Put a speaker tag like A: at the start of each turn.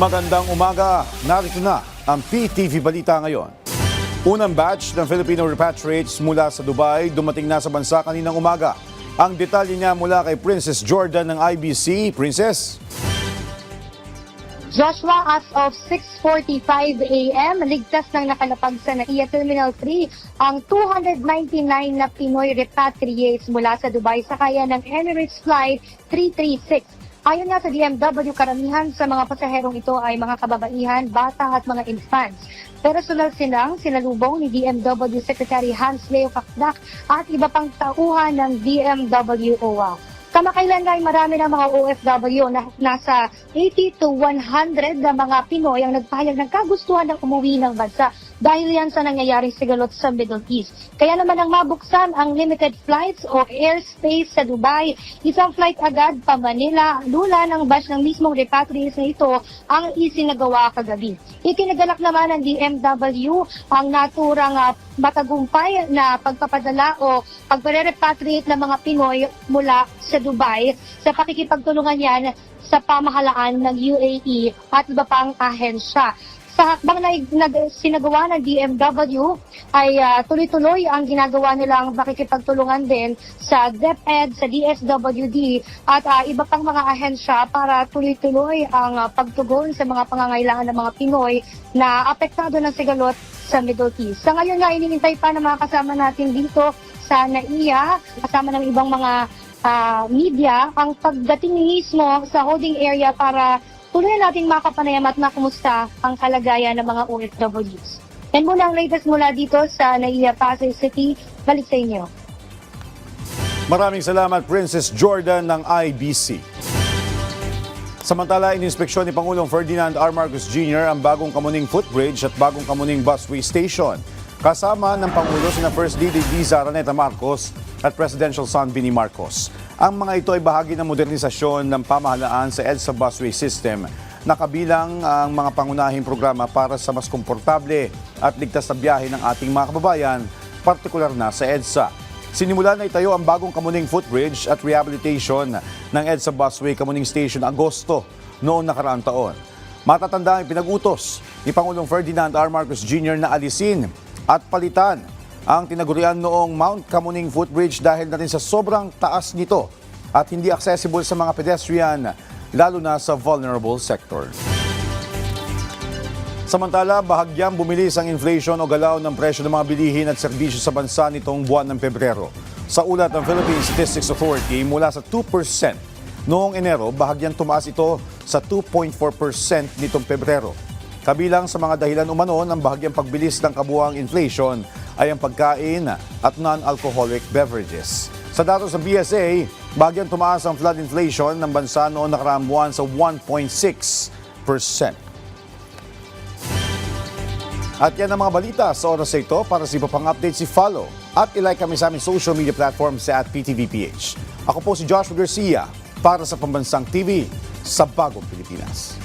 A: Magandang umaga, narito na ang PTV Balita ngayon. Unang batch ng Filipino repatriates mula sa Dubai dumating na sa bansa kaninang umaga. Ang detalye niya mula kay Princess Jordan ng IBC. Princess?
B: Joshua, as of 6:45 a.m., ligtas ng nakalapag sa NAIA Terminal 3 ang 299 na Pinoy repatriates mula sa Dubai sakaya ng Emirates Flight 336. Ayon nga sa DMW, karamihan sa mga pasaherong ito ay mga kababaihan, bata at mga infants. Personal silang sinalubong ni DMW Secretary Hans Leo Kakdak at iba pang tauhan ng DMW OWA. Kamakailan ay marami ng mga OFW na nasa 80 to 100 na mga Pinoy ang nagpahayag ng kagustuhan ng umuwi ng bansa dahil yan sa nangyayaring sigalot sa Middle East. Kaya naman ang mabuksan ang limited flights o airspace sa Dubai, isang flight agad pa Manila, lula ng batch ng mismong repatriates na ito ang isinagawa kagabi. Ikinagalak naman ng DMW ang naturang matagumpay na pagpapadala o pagpare-repatriate ng mga Pinoy mula sa Dubai sa pakikipagtulungan yan sa pamahalaan ng UAE at iba pang ahensya. Sa hakbang na sinagawa ng DMW ay tuloy-tuloy ang ginagawa nilang makikipagtulungan din sa DepEd, sa DSWD at iba pang mga ahensya para tuloy-tuloy ang pagtugon sa mga pangangailangan ng mga Pinoy na apektado ng sigalot sa Middle East. Sa ngayon nga, inihintay pa ng mga kasama natin dito sa NAIA, kasama ng ibang mga media, ang pagdating mismo sa holding area para tuloy nating makapanayam at makumusta ang kalagayan ng mga OFWs. Yan muna ang latest mula dito sa NAIA Pasay City. Balik sa inyo.
A: Maraming salamat, Princess Jordan ng IBC. Samantala, ininspeksyon ni Pangulong Ferdinand R. Marcos Jr. ang bagong Kamuning Footbridge at bagong Kamuning Busway Station. Kasama ng Pangulo sina First Lady Liza Araneta Marcos at Presidential son Bini Marcos. Ang mga ito ay bahagi ng modernisasyon ng pamahalaan sa EDSA Busway System na kabilang ang mga pangunahing programa para sa mas komportable at ligtas na biyahe ng ating mga kababayan, partikular na sa EDSA. Sinimulan na itayo ang bagong Kamuning Footbridge at rehabilitation ng EDSA Busway Kamuning Station Agosto noong nakaraang taon. Matatanda ang pinag-utos ni Pangulong Ferdinand R. Marcos Jr. na alisin at palitan ang tinagurian noong Mount Kamuning Footbridge dahil na rin sa sobrang taas nito at hindi accessible sa mga pedestrian, lalo na sa vulnerable sector. Samantala, bahagyang bumilis ang inflation o galaw ng presyo ng mga bilihin at serbisyo sa bansa nitong buwan ng Pebrero. Sa ulat ng Philippine Statistics Authority, mula sa 2% noong Enero, bahagyang tumaas ito sa 2.4% nitong Pebrero. Kabilang sa mga dahilan umano ng bahagyang pagbilis ng kabuuang inflation ay ang pagkain at non-alcoholic beverages. Sa datos ng BSA, bahagyang tumaas ang flood inflation ng bansa noong nakaraang buwan sa 1.6%. At yan ang mga balita sa oras na ito. Para sa iba pang updates, follow at ilike kami sa aming social media platform sa @PTVPH. Ako po si Joshua Garcia para sa Pambansang TV sa Bagong Pilipinas.